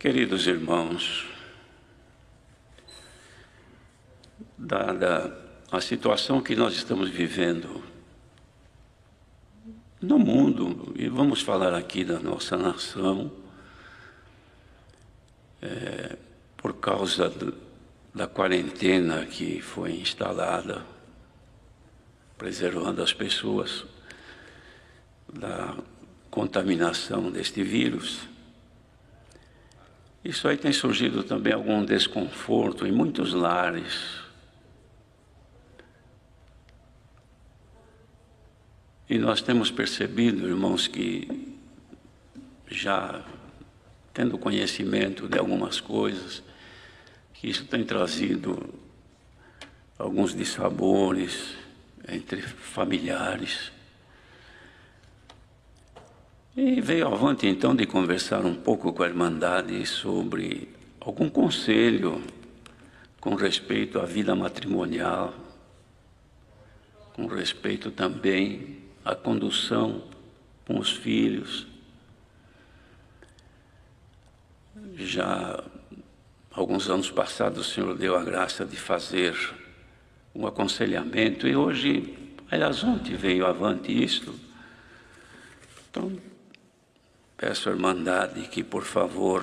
Queridos irmãos, dada a situação que nós estamos vivendo no mundo, e vamos falar aqui da nossa nação, por causa da quarentena que foi instalada, preservando as pessoas da contaminação deste vírus. Isso aí tem surgido também algum desconforto em muitos lares. E nós temos percebido, irmãos, que já tendo conhecimento de algumas coisas, que isso tem trazido alguns dissabores entre familiares. E veio avante, então, de conversar um pouco com a Irmandade sobre algum conselho com respeito à vida matrimonial, com respeito também à condução com os filhos. Já alguns anos passados, o Senhor deu a graça de fazer um aconselhamento e hoje, aliás, ontem veio avante isto. Então, peço à Irmandade que, por favor,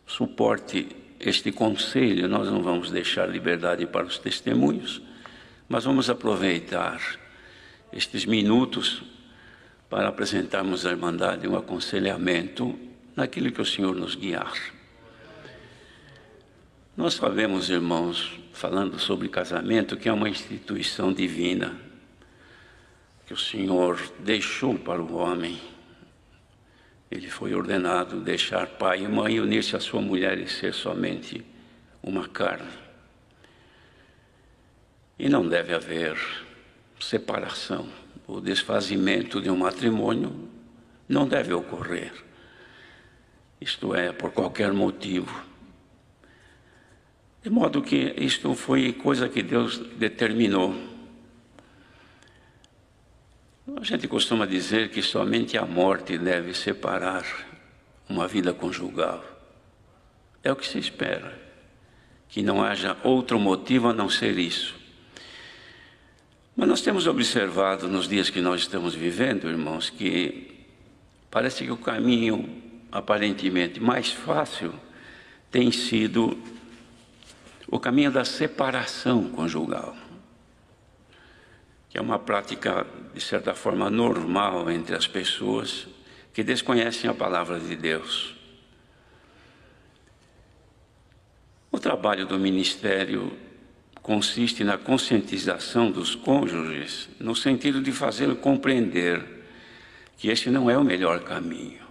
suporte este conselho. Nós não vamos deixar liberdade para os testemunhos, mas vamos aproveitar estes minutos para apresentarmos à Irmandade um aconselhamento naquilo que o Senhor nos guiar. Nós sabemos, irmãos, falando sobre casamento, que é uma instituição divina, que o Senhor deixou para o homem. Ele foi ordenado deixar pai e mãe, unir-se à sua mulher e ser somente uma carne. E não deve haver separação. O desfazimento de um matrimônio não deve ocorrer. Isto é, por qualquer motivo. De modo que isto foi coisa que Deus determinou. A gente costuma dizer que somente a morte deve separar uma vida conjugal. É o que se espera, que não haja outro motivo a não ser isso. Mas nós temos observado nos dias que nós estamos vivendo, irmãos, que parece que o caminho aparentemente mais fácil tem sido o caminho da separação conjugal, que é uma prática, de certa forma, normal entre as pessoas que desconhecem a palavra de Deus. O trabalho do ministério consiste na conscientização dos cônjuges, no sentido de fazê-lo compreender que este não é o melhor caminho,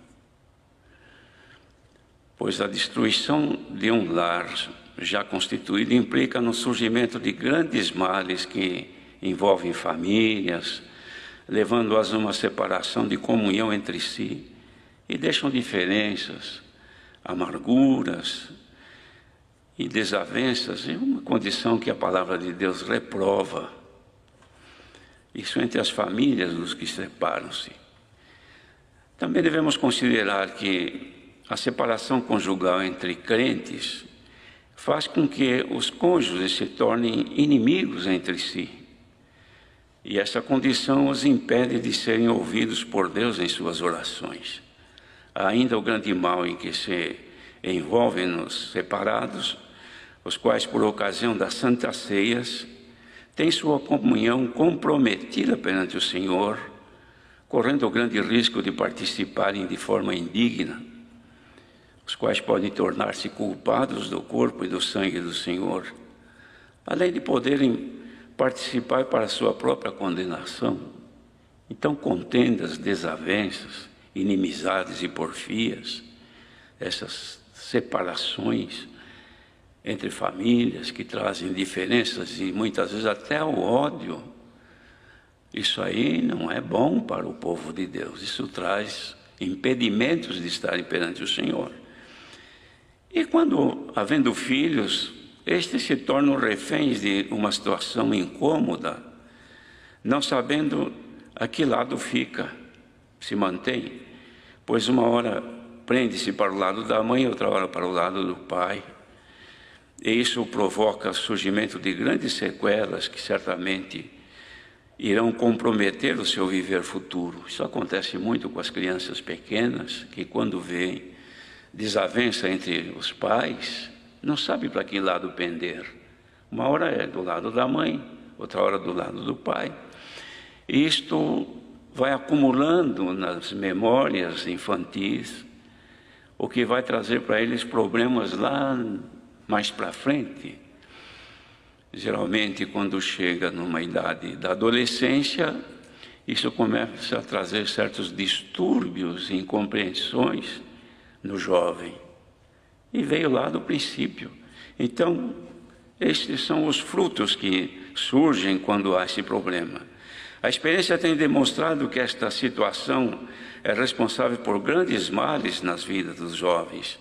pois a destruição de um lar já constituído implica no surgimento de grandes males que envolvem famílias, levando-as a uma separação de comunhão entre si e deixam diferenças, amarguras e desavenças em uma condição que a palavra de Deus reprova. Isso entre as famílias dos que separam-se. Também devemos considerar que a separação conjugal entre crentes faz com que os cônjuges se tornem inimigos entre si. E essa condição os impede de serem ouvidos por Deus em suas orações. Há ainda o grande mal em que se envolvem nos separados, os quais, por ocasião das santas ceias, têm sua comunhão comprometida perante o Senhor, correndo o grande risco de participarem de forma indigna, os quais podem tornar-se culpados do corpo e do sangue do Senhor, além de poderem participar para a sua própria condenação. Então, contendas, desavenças, inimizades e porfias, essas separações entre famílias que trazem diferenças e muitas vezes até o ódio, isso aí não é bom para o povo de Deus. Isso traz impedimentos de estarem perante o Senhor. E quando, havendo filhos, estes se tornam reféns de uma situação incômoda, não sabendo a que lado fica, se mantém, pois uma hora prende-se para o lado da mãe, outra hora para o lado do pai. E isso provoca o surgimento de grandes sequelas que certamente irão comprometer o seu viver futuro. Isso acontece muito com as crianças pequenas, que quando vêem desavença entre os pais, não sabe para que lado pender. Uma hora é do lado da mãe, outra hora do lado do pai. E isto vai acumulando nas memórias infantis, o que vai trazer para eles problemas lá mais para frente. Geralmente, quando chega numa idade da adolescência, isso começa a trazer certos distúrbios e incompreensões no jovem. E veio lá do princípio. Então, estes são os frutos que surgem quando há esse problema. A experiência tem demonstrado que esta situação é responsável por grandes males nas vidas dos jovens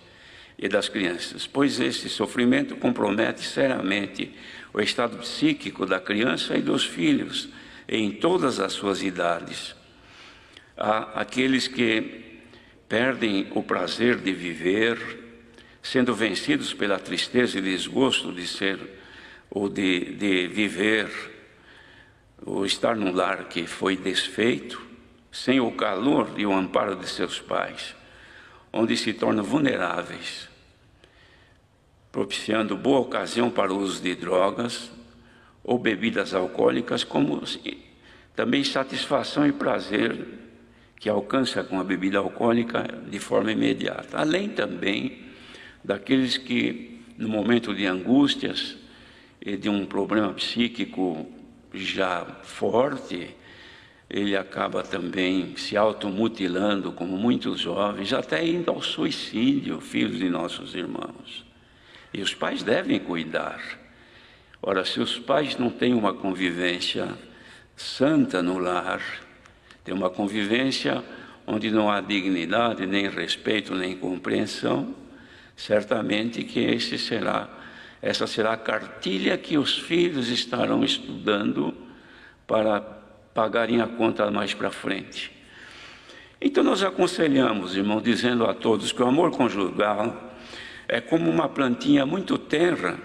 e das crianças, pois esse sofrimento compromete seriamente o estado psíquico da criança e dos filhos, em todas as suas idades. Há aqueles que perdem o prazer de viver, sendo vencidos pela tristeza e desgosto de ser ou de viver, ou estar num lar que foi desfeito, sem o calor e o amparo de seus pais, onde se tornam vulneráveis, propiciando boa ocasião para o uso de drogas ou bebidas alcoólicas, como também satisfação e prazer que alcança com a bebida alcoólica de forma imediata. Além também daqueles que, no momento de angústias e de um problema psíquico já forte, ele acaba também se automutilando, como muitos jovens, até indo ao suicídio, filhos de nossos irmãos. E os pais devem cuidar. Ora, se os pais não têm uma convivência santa no lar, tem uma convivência onde não há dignidade, nem respeito, nem compreensão, certamente que essa será a cartilha que os filhos estarão estudando para pagarem a conta mais para frente. Então nós aconselhamos, irmão, dizendo a todos que o amor conjugal é como uma plantinha muito tenra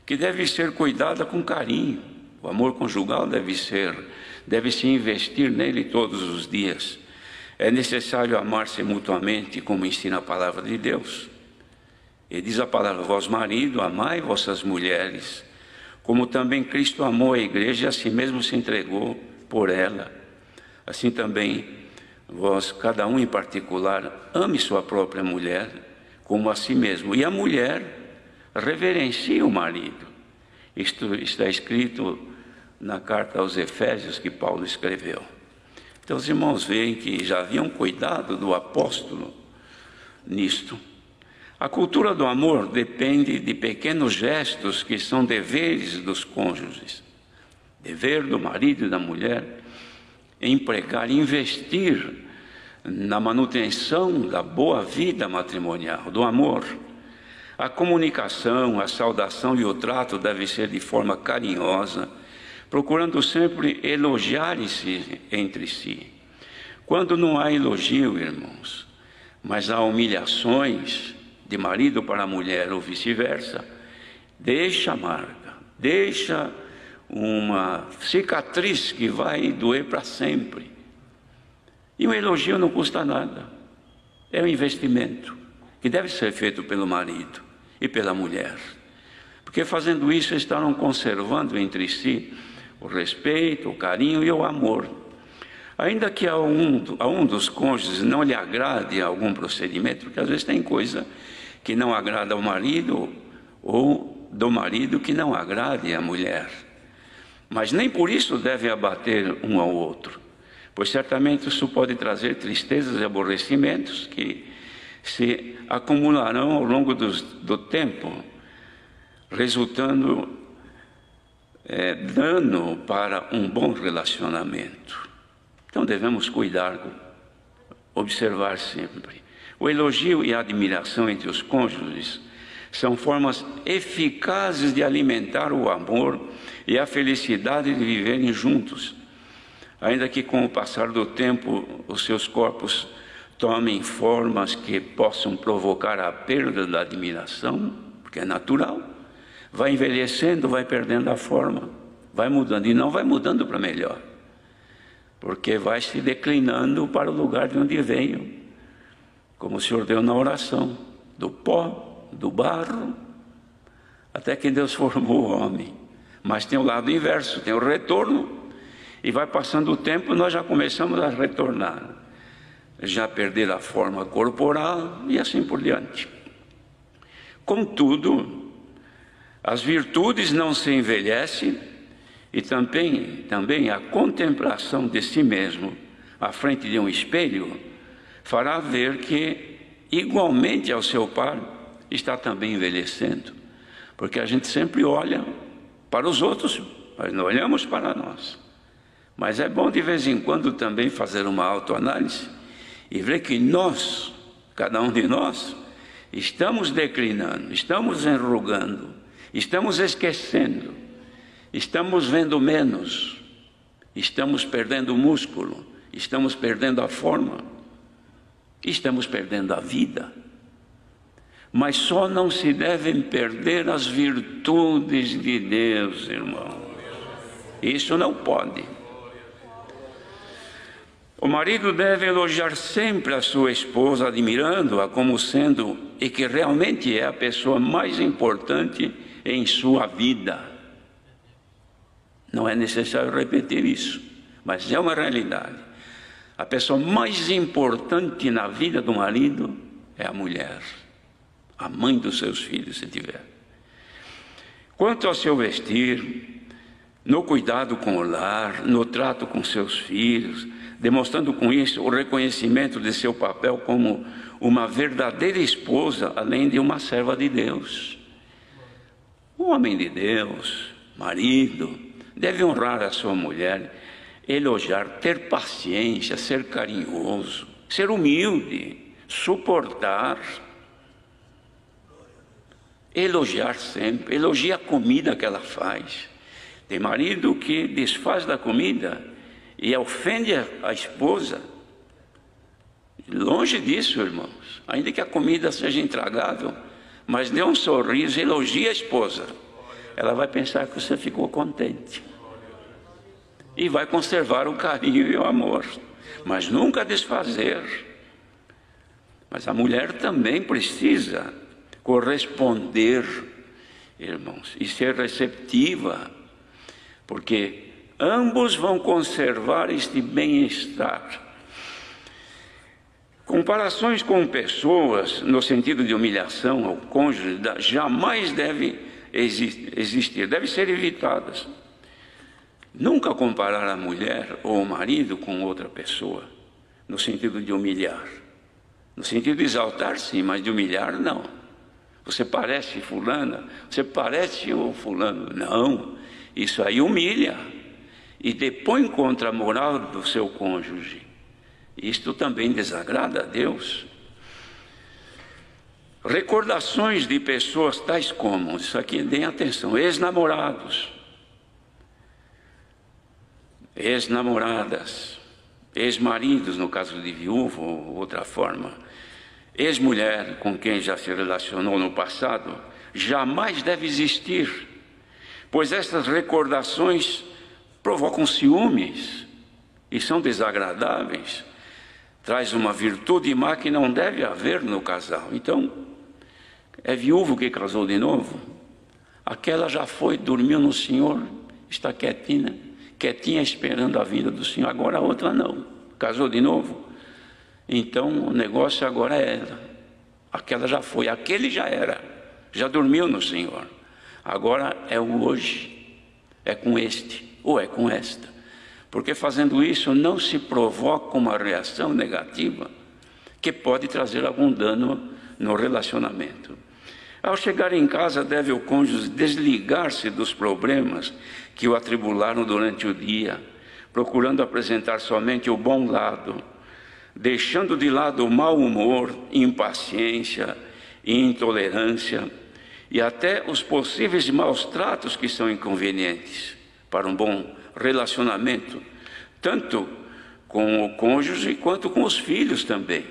que deve ser cuidada com carinho. O amor conjugal deve-se investir nele todos os dias. É necessário amar-se mutuamente, como ensina a palavra de Deus. E diz a palavra: vós, marido, amai vossas mulheres, como também Cristo amou a igreja e a si mesmo se entregou por ela. Assim também vós, cada um em particular, ame sua própria mulher como a si mesmo. E a mulher reverencia o marido. Isto está escrito na carta aos Efésios que Paulo escreveu. Então os irmãos veem que já haviam cuidado do apóstolo nisto. A cultura do amor depende de pequenos gestos que são deveres dos cônjuges. Dever do marido e da mulher é empregar, investir na manutenção da boa vida matrimonial, do amor. A comunicação, a saudação e o trato devem ser de forma carinhosa, procurando sempre elogiar-se entre si. Quando não há elogio, irmãos, mas há humilhações de marido para a mulher ou vice-versa, deixa a marca, deixa uma cicatriz que vai doer para sempre. E o elogio não custa nada, é um investimento que deve ser feito pelo marido e pela mulher, porque fazendo isso estarão conservando entre si o respeito, o carinho e o amor. Ainda que a um dos cônjuges não lhe agrade algum procedimento, porque às vezes tem coisa que não agrada ao marido ou do marido que não agrade à mulher, mas nem por isso deve abater um ao outro, pois certamente isso pode trazer tristezas e aborrecimentos que se acumularão ao longo do tempo, resultando dano para um bom relacionamento. Então devemos cuidar, observar sempre. O elogio e a admiração entre os cônjuges são formas eficazes de alimentar o amor e a felicidade de viverem juntos, ainda que com o passar do tempo os seus corpos tomem formas que possam provocar a perda da admiração, porque é natural. Vai envelhecendo, vai perdendo a forma, vai mudando, e não vai mudando para melhor, porque vai se declinando para o lugar de onde veio, como o Senhor deu na oração, do pó, do barro, até que Deus formou o homem. Mas tem o lado inverso, tem o retorno, e vai passando o tempo, nós já começamos a retornar, já perder a forma corporal e assim por diante. Contudo, as virtudes não se envelhecem, e também a contemplação de si mesmo à frente de um espelho fará ver que, igualmente ao seu par, está também envelhecendo, porque a gente sempre olha para os outros, mas não olhamos para nós. Mas é bom de vez em quando também fazer uma autoanálise e ver que nós, cada um de nós, estamos declinando, estamos enrugando, estamos esquecendo, estamos vendo menos, estamos perdendo o músculo, estamos perdendo a forma, estamos perdendo a vida. Mas só não se devem perder as virtudes de Deus, irmão. Isso não pode. O marido deve elogiar sempre a sua esposa, admirando-a como sendo, e que realmente é a pessoa mais importante em sua vida. Não é necessário repetir isso, mas é uma realidade. A pessoa mais importante na vida do marido é a mulher, a mãe dos seus filhos, se tiver. Quanto ao seu vestir, no cuidado com o lar, no trato com seus filhos, demonstrando com isso o reconhecimento de seu papel como uma verdadeira esposa, além de uma serva de Deus. O homem de Deus, marido, deve honrar a sua mulher, elogiar, ter paciência, ser carinhoso, ser humilde, suportar, elogiar sempre, elogia a comida que ela faz. Tem marido que desfaz da comida e ofende a esposa. Longe disso, irmãos. Ainda que a comida seja intragável, mas dê um sorriso, elogie a esposa. Ela vai pensar que você ficou contente e vai conservar o carinho e o amor, mas nunca desfazer. Mas a mulher também precisa corresponder, irmãos, e ser receptiva, porque ambos vão conservar este bem-estar. Comparações com pessoas, no sentido de humilhação ao cônjuge, jamais deve existir, devem ser evitadas. Nunca comparar a mulher ou o marido com outra pessoa, no sentido de humilhar. No sentido de exaltar, sim, mas de humilhar, não. Você parece fulana, você parece o fulano. Não, isso aí humilha e depõe contra a moral do seu cônjuge. Isto também desagrada a Deus. Recordações de pessoas tais como, isso aqui, deem atenção, ex-namorados, ex-namoradas, ex-maridos, no caso de viúva ou outra forma, ex-mulher com quem já se relacionou no passado, jamais deve existir, pois essas recordações provocam ciúmes e são desagradáveis, traz uma virtude má que não deve haver no casal. Então, é viúvo que casou de novo, aquela já foi, dormiu no Senhor, está quietinha esperando a vinda do Senhor, agora a outra não, casou de novo. Então o negócio agora é ela, aquela já foi, aquele já era, já dormiu no Senhor, agora é o hoje, é com este ou é com esta, porque fazendo isso não se provoca uma reação negativa que pode trazer algum dano no relacionamento. Ao chegar em casa, deve o cônjuge desligar-se dos problemas que o atribularam durante o dia, procurando apresentar somente o bom lado, deixando de lado o mau humor, impaciência, intolerância e até os possíveis maus tratos que são inconvenientes para um bom relacionamento, tanto com o cônjuge quanto com os filhos também.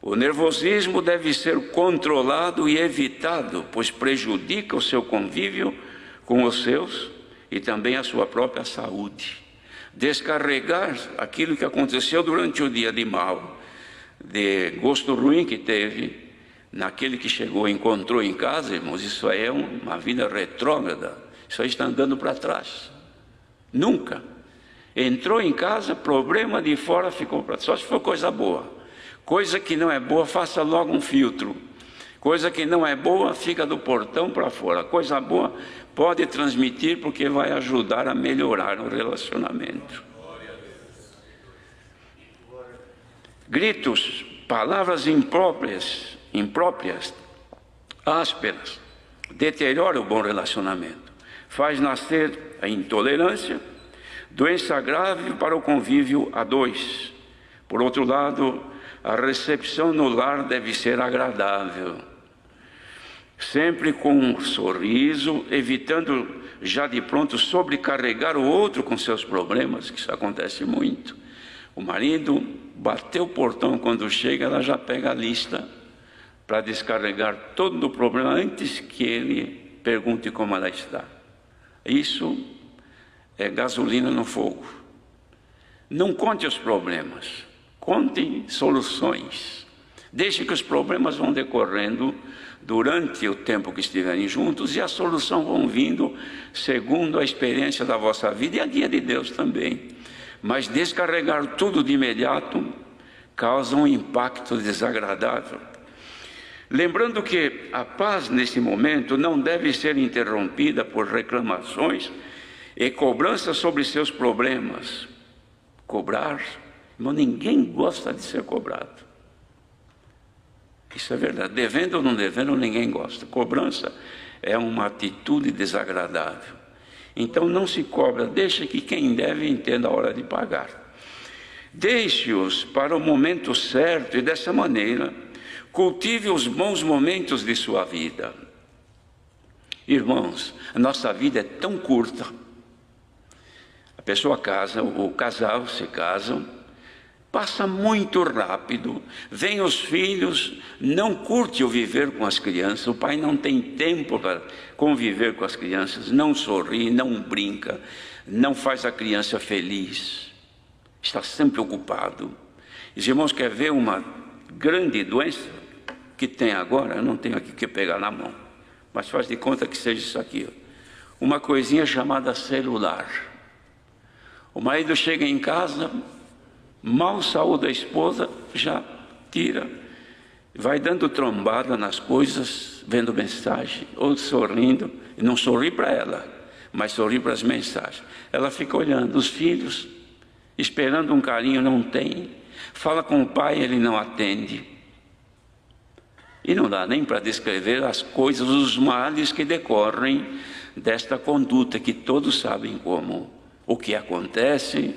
O nervosismo deve ser controlado e evitado, pois prejudica o seu convívio com os seus e também a sua própria saúde. Descarregar aquilo que aconteceu durante o dia de mal, de gosto ruim que teve, naquele que chegou e encontrou em casa, irmãos, isso aí é uma vida retrógrada, isso aí está andando para trás. Nunca. Entrou em casa, problema de fora ficou para trás, só se for coisa boa. Coisa que não é boa, faça logo um filtro. Coisa que não é boa, fica do portão para fora. Coisa boa, pode transmitir, porque vai ajudar a melhorar o relacionamento. Gritos, palavras impróprias, ásperas, deteriora o bom relacionamento. Faz nascer a intolerância, doença grave para o convívio a dois. Por outro lado, a recepção no lar deve ser agradável, sempre com um sorriso, evitando já de pronto sobrecarregar o outro com seus problemas, que isso acontece muito. O marido bateu o portão, quando chega, ela já pega a lista para descarregar todo o problema antes que ele pergunte como ela está. Isso é gasolina no fogo. Não conte os problemas. Contem soluções. Deixe que os problemas vão decorrendo durante o tempo que estiverem juntos e a solução vão vindo segundo a experiência da vossa vida e a guia de Deus também. Mas descarregar tudo de imediato causa um impacto desagradável. Lembrando que a paz nesse momento não deve ser interrompida por reclamações e cobranças sobre seus problemas. Cobrar, mas ninguém gosta de ser cobrado. Isso é verdade. Devendo ou não devendo, ninguém gosta. Cobrança é uma atitude desagradável. Então não se cobra, deixa que quem deve entenda a hora de pagar. Deixe-os para o momento certo e dessa maneira cultive os bons momentos de sua vida. Irmãos, a nossa vida é tão curta. A pessoa casa, o casal se casam, passa muito rápido, vem os filhos, não curte o viver com as crianças, o pai não tem tempo para conviver com as crianças, não sorri, não brinca, não faz a criança feliz, está sempre ocupado. Os irmãos querem ver uma grande doença que tem agora? Eu não tenho aqui que pegar na mão, mas faz de conta que seja isso aqui, uma coisinha chamada celular. O marido chega em casa, mal saúda a esposa, já tira, vai dando trombada nas coisas, vendo mensagem, ou sorrindo, e não sorri para ela, mas sorri para as mensagens. Ela fica olhando, os filhos, esperando um carinho, não tem, fala com o pai, ele não atende. E não dá nem para descrever as coisas, os males que decorrem desta conduta, que todos sabem como, o que acontece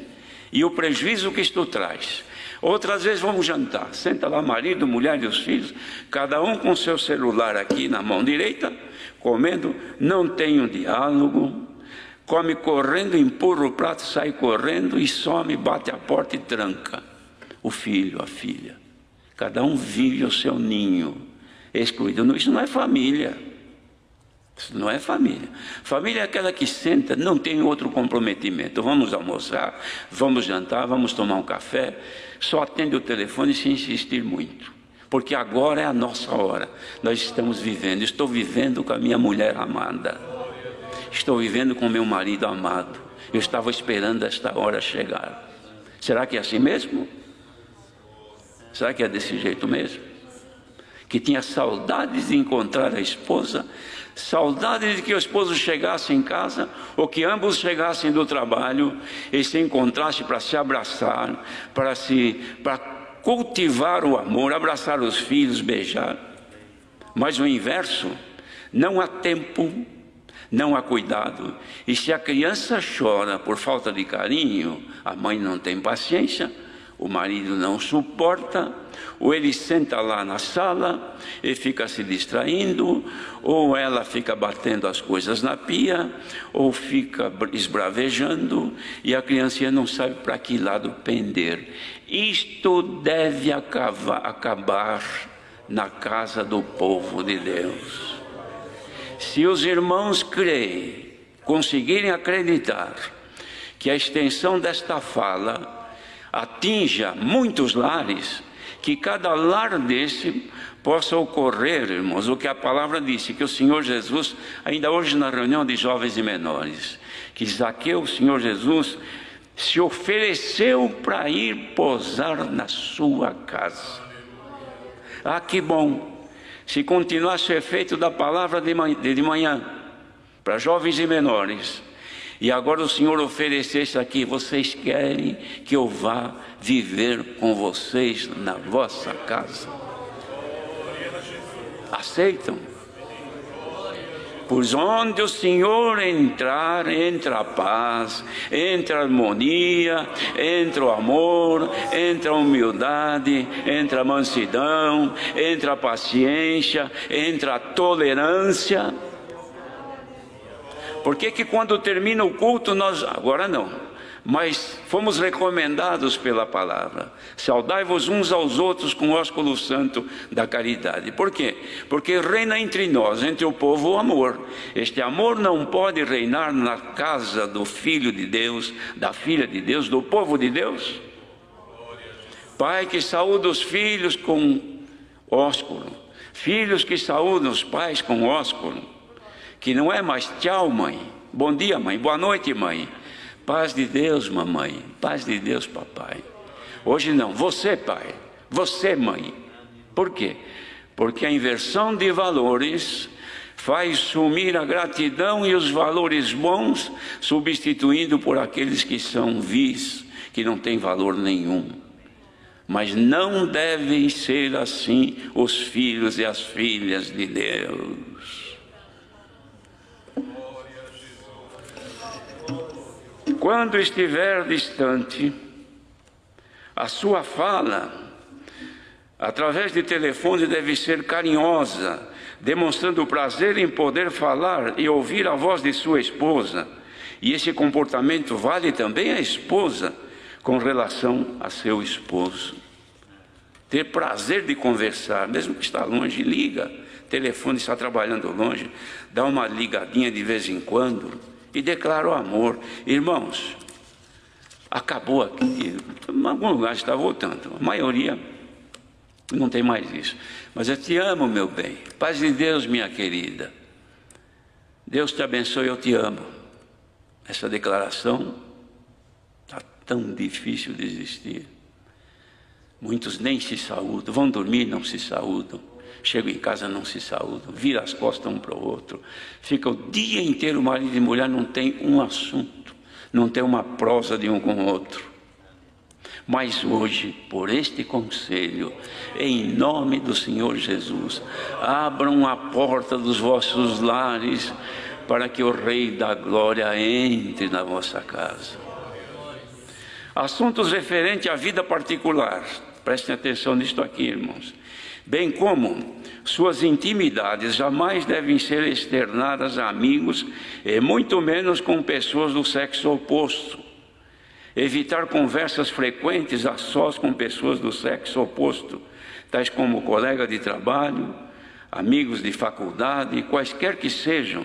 e o prejuízo que isto traz. Outras vezes vamos jantar, senta lá marido, mulher e os filhos, cada um com seu celular aqui na mão direita, comendo, não tem um diálogo, come correndo, empurra o prato, sai correndo e some, bate a porta e tranca o filho, a filha. Cada um vive o seu ninho, excluído. Isso não é família. Isso não é família. Família é aquela que senta, não tem outro comprometimento. Vamos almoçar, vamos jantar, vamos tomar um café, só atende o telefone sem insistir muito, porque agora é a nossa hora. Nós estamos vivendo, estou vivendo com a minha mulher amada, estou vivendo com meu marido amado. Eu estava esperando esta hora chegar. Será que é assim mesmo? Será que é desse jeito mesmo? Que tinha saudades de encontrar a esposa, saudade de que o esposo chegasse em casa, ou que ambos chegassem do trabalho e se encontrassem para se abraçar, para cultivar o amor, abraçar os filhos, beijar. Mas o inverso, não há tempo, não há cuidado. E se a criança chora por falta de carinho, a mãe não tem paciência, o marido não suporta, ou ele senta lá na sala e fica se distraindo, ou ela fica batendo as coisas na pia, ou fica esbravejando, e a criancinha não sabe para que lado pender. Isto deve acabar na casa do povo de Deus. Se os irmãos creem, conseguirem acreditar que a extensão desta fala atinja muitos lares, que cada lar desse possa ocorrer, irmãos, o que a palavra disse, que o Senhor Jesus, ainda hoje na reunião de jovens e menores, que Zaqueu, o Senhor Jesus, se ofereceu para ir posar na sua casa. Ah, que bom, se continuasse o efeito da palavra de manhã, para jovens e menores, e agora o Senhor oferecesse aqui: vocês querem que eu vá viver com vocês na vossa casa? Aceitam? Pois onde o Senhor entrar, entra a paz, entra a harmonia, entra o amor, entra a humildade, entra a mansidão, entra a paciência, entra a tolerância. Por que que quando termina o culto nós, agora não, mas fomos recomendados pela palavra: saudai-vos uns aos outros com o ósculo santo da caridade. Por quê? Porque reina entre nós, entre o povo, o amor. Este amor não pode reinar na casa do Filho de Deus, da Filha de Deus, do povo de Deus. Pai que saúda os filhos com ósculo, filhos que saúdam os pais com ósculo, que não é mais tchau, mãe, bom dia, mãe, boa noite, mãe, paz de Deus, mamãe, paz de Deus, papai. Hoje não, você, pai, você, mãe. Por quê? Porque a inversão de valores faz sumir a gratidão e os valores bons, substituindo por aqueles que são vis, que não têm valor nenhum. Mas não devem ser assim os filhos e as filhas de Deus. Quando estiver distante, a sua fala, através de telefone, deve ser carinhosa, demonstrando prazer em poder falar e ouvir a voz de sua esposa. E esse comportamento vale também à esposa com relação a seu esposo. Ter prazer de conversar, mesmo que está longe, liga, telefone, está trabalhando longe, dá uma ligadinha de vez em quando e declara o amor. Irmãos, acabou aqui, em algum lugar está voltando, a maioria não tem mais isso, mas eu te amo, meu bem, paz de Deus, minha querida, Deus te abençoe, eu te amo. Essa declaração está tão difícil de existir. Muitos nem se saúdam, vão dormir, não se saúdam, chegam em casa, não se saúdam, viram as costas um para o outro, fica o dia inteiro, marido e mulher, não tem um assunto, não tem uma prosa de um com o outro. Mas hoje, por este conselho, em nome do Senhor Jesus, abram a porta dos vossos lares, para que o Rei da Glória entre na vossa casa. Assuntos referentes à vida particular, prestem atenção nisto aqui, irmãos, bem como suas intimidades jamais devem ser externadas a amigos e muito menos com pessoas do sexo oposto. Evitar conversas frequentes a sós com pessoas do sexo oposto, tais como colega de trabalho, amigos de faculdade, quaisquer que sejam,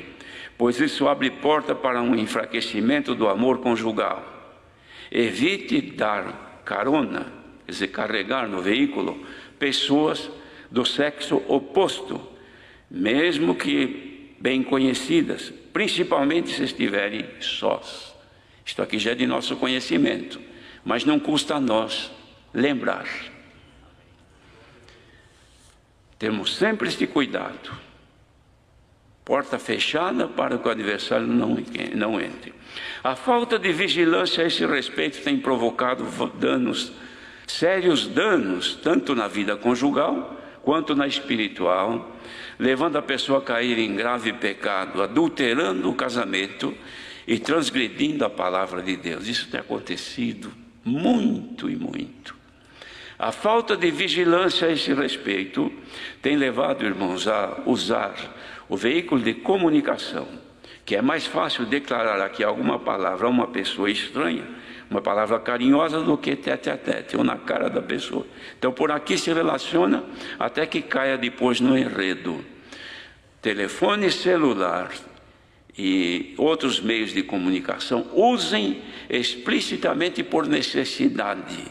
pois isso abre porta para um enfraquecimento do amor conjugal. Evite dar carona, quer dizer, carregar no veículo pessoas do sexo oposto, mesmo que bem conhecidas, principalmente se estiverem sós. Isto aqui já é de nosso conhecimento, mas não custa a nós lembrar. Temos sempre este cuidado. Porta fechada para que o adversário não entre. A falta de vigilância a esse respeito tem provocado danos, sérios danos, tanto na vida conjugal quanto na espiritual, levando a pessoa a cair em grave pecado, adulterando o casamento e transgredindo a palavra de Deus. Isso tem acontecido muito e muito. A falta de vigilância a esse respeito tem levado, irmãos, a usar o veículo de comunicação, que é mais fácil declarar aqui alguma palavra a uma pessoa estranha, uma palavra carinhosa, do que tete a tete, ou na cara da pessoa. Então, por aqui se relaciona até que caia depois no enredo. Telefone celular e outros meios de comunicação, usem explicitamente por necessidade.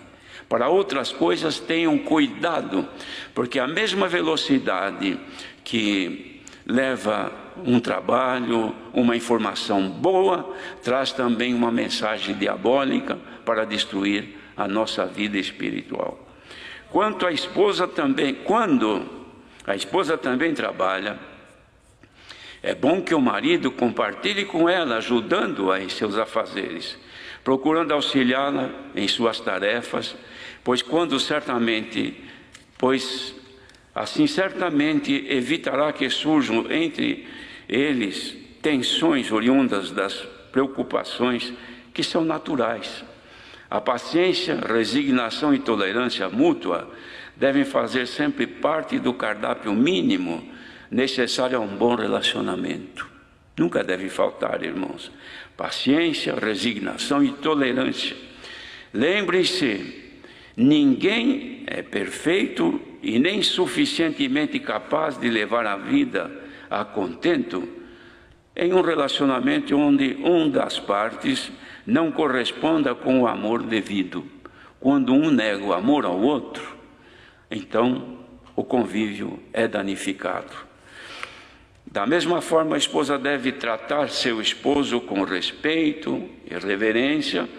Para outras coisas, tenham cuidado, porque a mesma velocidade que leva um trabalho, uma informação boa, traz também uma mensagem diabólica para destruir a nossa vida espiritual. Quando a esposa também trabalha, é bom que o marido compartilhe com ela, ajudando-a em seus afazeres, procurando auxiliá-la em suas tarefas, pois assim certamente evitará que surjam entre eles tensões oriundas das preocupações que são naturais. A paciência, resignação e tolerância mútua devem fazer sempre parte do cardápio mínimo necessário a um bom relacionamento. Nunca deve faltar, irmãos, paciência, resignação e tolerância. Lembre-se, ninguém é perfeito e nem suficientemente capaz de levar a vida a contento em um relacionamento onde uma das partes não corresponda com o amor devido. Quando um nega o amor ao outro, então o convívio é danificado. Da mesma forma, a esposa deve tratar seu esposo com respeito e reverência,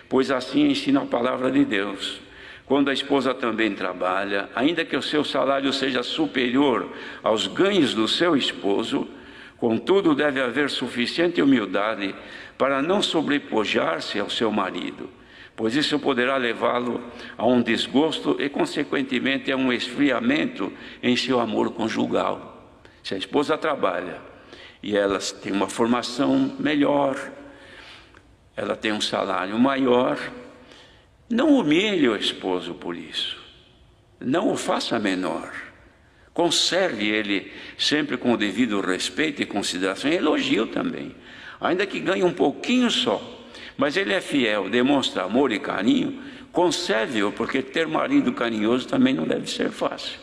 pois assim ensina a palavra de Deus. Quando a esposa também trabalha, ainda que o seu salário seja superior aos ganhos do seu esposo, contudo deve haver suficiente humildade para não sobrepujar-se ao seu marido, pois isso poderá levá-lo a um desgosto e, consequentemente, a um esfriamento em seu amor conjugal. Se a esposa trabalha e ela tem uma formação melhor, ela tem um salário maior, não humilhe o esposo por isso, não o faça menor, conserve ele sempre com o devido respeito e consideração, e elogio também, ainda que ganhe um pouquinho só, mas ele é fiel, demonstra amor e carinho, conserve-o, porque ter marido carinhoso também não deve ser fácil,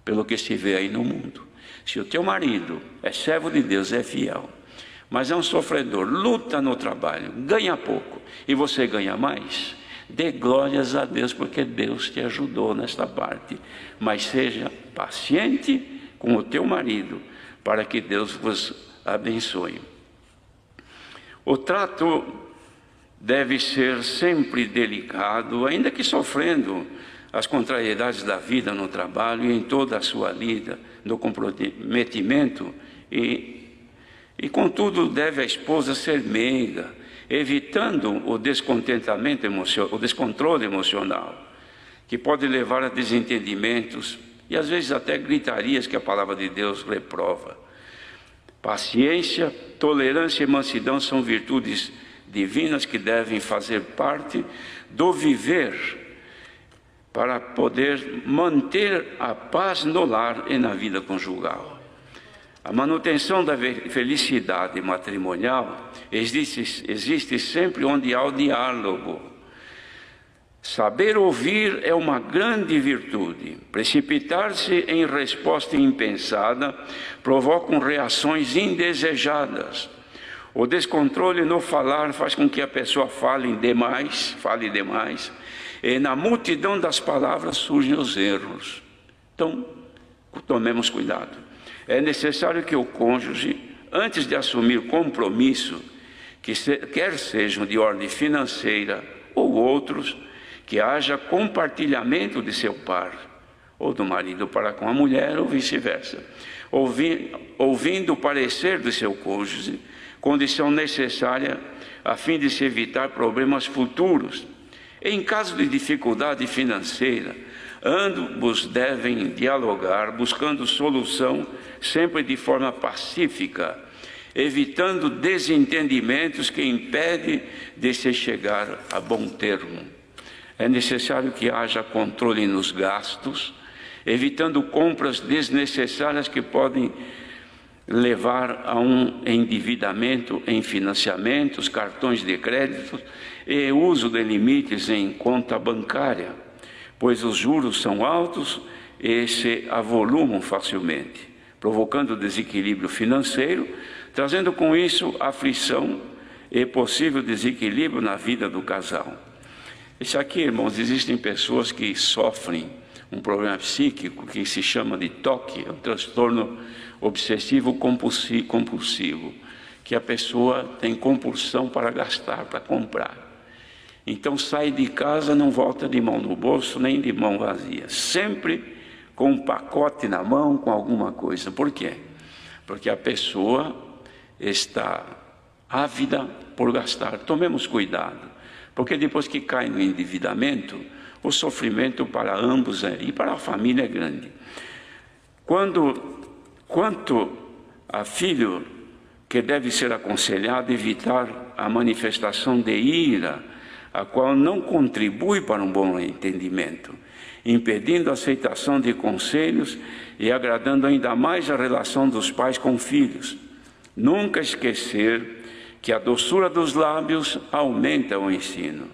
pelo que se vê aí no mundo. Se o teu marido é servo de Deus, é fiel, mas é um sofredor, luta no trabalho, ganha pouco e você ganha mais, dê glórias a Deus, porque Deus te ajudou nesta parte. Mas seja paciente com o teu marido, para que Deus vos abençoe. O trato deve ser sempre delicado, ainda que sofrendo as contrariedades da vida no trabalho e em toda a sua vida, no comprometimento, e contudo deve a esposa ser meiga, evitando o descontentamento emocional, o descontrole emocional, que pode levar a desentendimentos e às vezes até gritarias que a palavra de Deus reprova. Paciência, tolerância e mansidão são virtudes divinas que devem fazer parte do viver para poder manter a paz no lar e na vida conjugal. A manutenção da felicidade matrimonial existe sempre onde há o diálogo. Saber ouvir é uma grande virtude. Precipitar-se em resposta impensada provoca reações indesejadas. O descontrole no falar faz com que a pessoa fale demais, e na multidão das palavras surgem os erros. Então, tomemos cuidado. É necessário que o cônjuge, antes de assumir compromisso, quer sejam de ordem financeira ou outros, que haja compartilhamento de seu par, ou do marido para com a mulher, ou vice-versa, ouvindo o parecer do seu cônjuge, condição necessária a fim de se evitar problemas futuros. Em caso de dificuldade financeira, ambos devem dialogar, buscando solução sempre de forma pacífica, evitando desentendimentos que impedem de se chegar a bom termo. É necessário que haja controle nos gastos, evitando compras desnecessárias que podem levar a um endividamento em financiamentos, cartões de crédito e uso de limites em conta bancária, pois os juros são altos e se avolumam facilmente, provocando desequilíbrio financeiro, trazendo com isso aflição e possível desequilíbrio na vida do casal. Isso aqui, irmãos, existem pessoas que sofrem um problema psíquico que se chama de TOC, um transtorno obsessivo compulsivo, que a pessoa tem compulsão para gastar, para comprar. Então sai de casa, não volta de mão no bolso, nem de mão vazia, sempre com um pacote na mão, com alguma coisa. Por quê? Porque a pessoa está ávida por gastar. Tomemos cuidado, porque depois que cai no endividamento, o sofrimento para ambos e para a família é grande. Quanto a filho que deve ser aconselhado a evitar a manifestação de ira, a qual não contribui para um bom entendimento, impedindo a aceitação de conselhos e agradando ainda mais a relação dos pais com filhos. Nunca esquecer que a doçura dos lábios aumenta o ensino.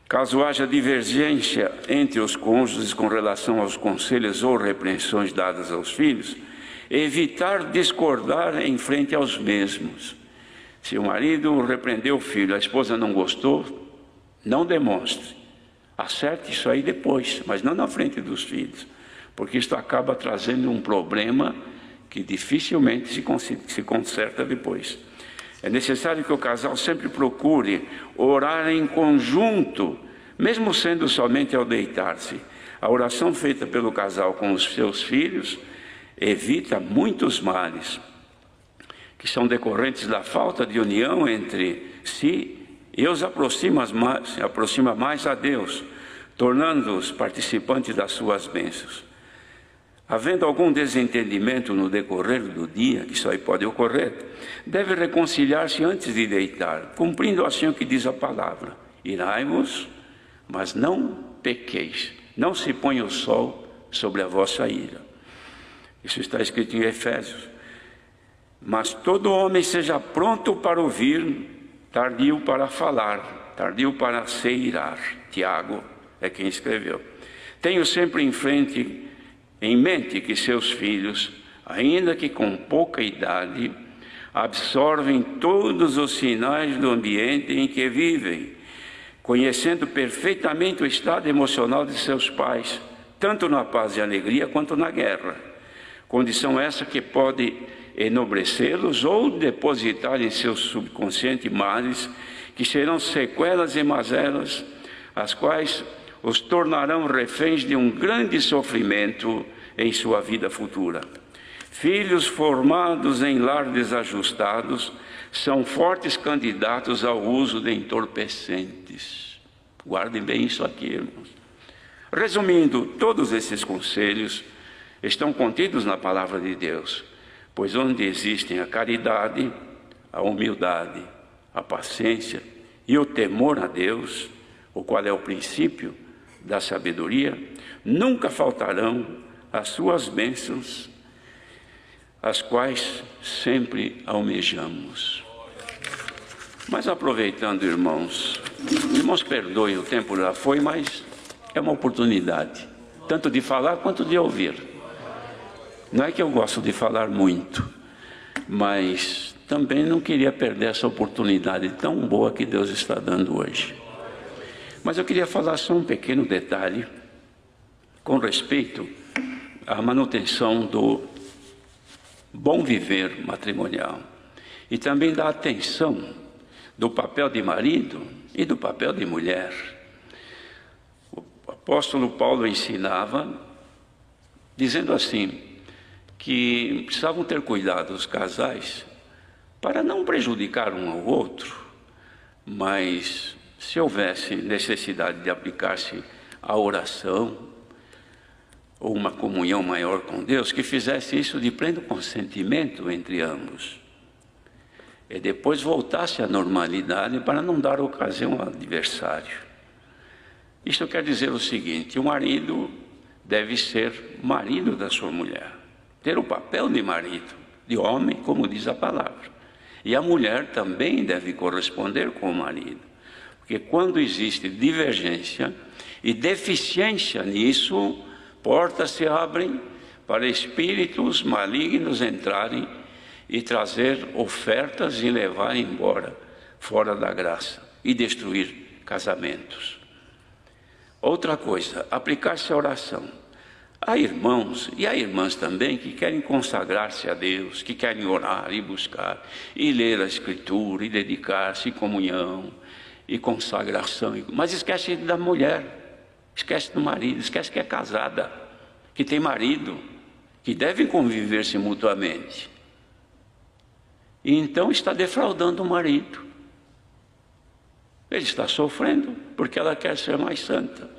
Caso haja divergência entre os cônjuges com relação aos conselhos ou repreensões dadas aos filhos, evitar discordar em frente aos mesmos. Se o marido repreendeu o filho, a esposa não gostou, não demonstre. Acerte isso aí depois, mas não na frente dos filhos, porque isto acaba trazendo um problema que dificilmente se conserta depois. É necessário que o casal sempre procure orar em conjunto, mesmo sendo somente ao deitar-se. A oração feita pelo casal com os seus filhos evita muitos males que são decorrentes da falta de união entre si e os aproxima mais a Deus, tornando-os participantes das suas bênçãos. Havendo algum desentendimento no decorrer do dia, que isso aí pode ocorrer, deve reconciliar-se antes de deitar, cumprindo assim o que diz a palavra: irai-vos, mas não pequeis, não se ponha o sol sobre a vossa ira. Isso está escrito em Efésios. Mas todo homem seja pronto para ouvir, tardio para falar, tardio para se irar. Tiago é quem escreveu. Tenho sempre em mente que seus filhos, ainda que com pouca idade, absorvem todos os sinais do ambiente em que vivem, conhecendo perfeitamente o estado emocional de seus pais, tanto na paz e alegria quanto na guerra. Condição essa que pode enobrecê-los ou depositar em seu subconsciente males que serão sequelas e mazelas, as quais os tornarão reféns de um grande sofrimento em sua vida futura. Filhos formados em lar desajustados são fortes candidatos ao uso de entorpecentes. Guardem bem isso aqui, irmãos. Resumindo, todos esses conselhos estão contidos na palavra de Deus, pois onde existem a caridade, a humildade, a paciência e o temor a Deus, o qual é o princípio da sabedoria, nunca faltarão as suas bênçãos, as quais sempre almejamos. Mas aproveitando, irmãos, perdoem, o tempo já foi, mas é uma oportunidade, tanto de falar quanto de ouvir. Não é que eu gosto de falar muito, mas também não queria perder essa oportunidade tão boa que Deus está dando hoje. Mas eu queria falar só um pequeno detalhe com respeito à manutenção do bom viver matrimonial e também da atenção do papel de marido e do papel de mulher. O apóstolo Paulo ensinava, dizendo assim, que precisavam ter cuidado os casais para não prejudicar um ao outro, mas se houvesse necessidade de aplicar-se a oração ou uma comunhão maior com Deus, que fizesse isso de pleno consentimento entre ambos e depois voltasse à normalidade para não dar ocasião ao adversário. Isto quer dizer o seguinte: o marido deve ser marido da sua mulher, ter o papel de marido, de homem, como diz a palavra. E a mulher também deve corresponder com o marido, porque quando existe divergência e deficiência nisso, portas se abrem para espíritos malignos entrarem e trazer ofertas e levar embora, fora da graça, e destruir casamentos. Outra coisa, aplicar-se à oração. Há irmãos e há irmãs também que querem consagrar-se a Deus, que querem orar e buscar, e ler a Escritura, e dedicar-se em comunhão, e consagração, mas esquece da mulher, esquece do marido, esquece que é casada, que tem marido, que devem conviver-se mutuamente. E então está defraudando o marido. Ele está sofrendo porque ela quer ser mais santa.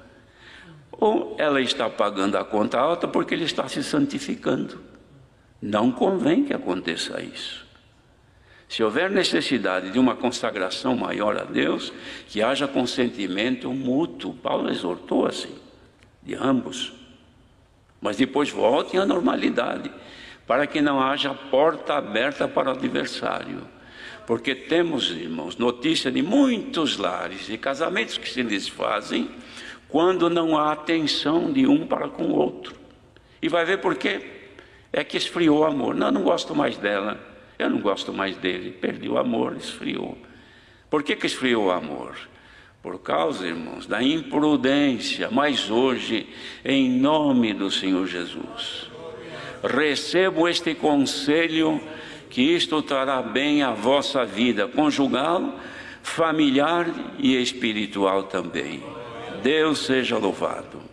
Ou ela está pagando a conta alta porque ele está se santificando. Não convém que aconteça isso. Se houver necessidade de uma consagração maior a Deus, que haja consentimento mútuo. Paulo exortou assim, de ambos. Mas depois voltem à normalidade, para que não haja porta aberta para o adversário. Porque temos, irmãos, notícia de muitos lares e casamentos que se desfazem quando não há atenção de um para com o outro. E vai ver por quê? É que esfriou o amor. Não, não gosto mais dela, eu não gosto mais dele. Perdi o amor, esfriou. Por que esfriou o amor? Por causa, irmãos, da imprudência. Mas hoje, em nome do Senhor Jesus, recebo este conselho, que isto trará bem à vossa vida conjugal, familiar e espiritual também. Deus seja louvado.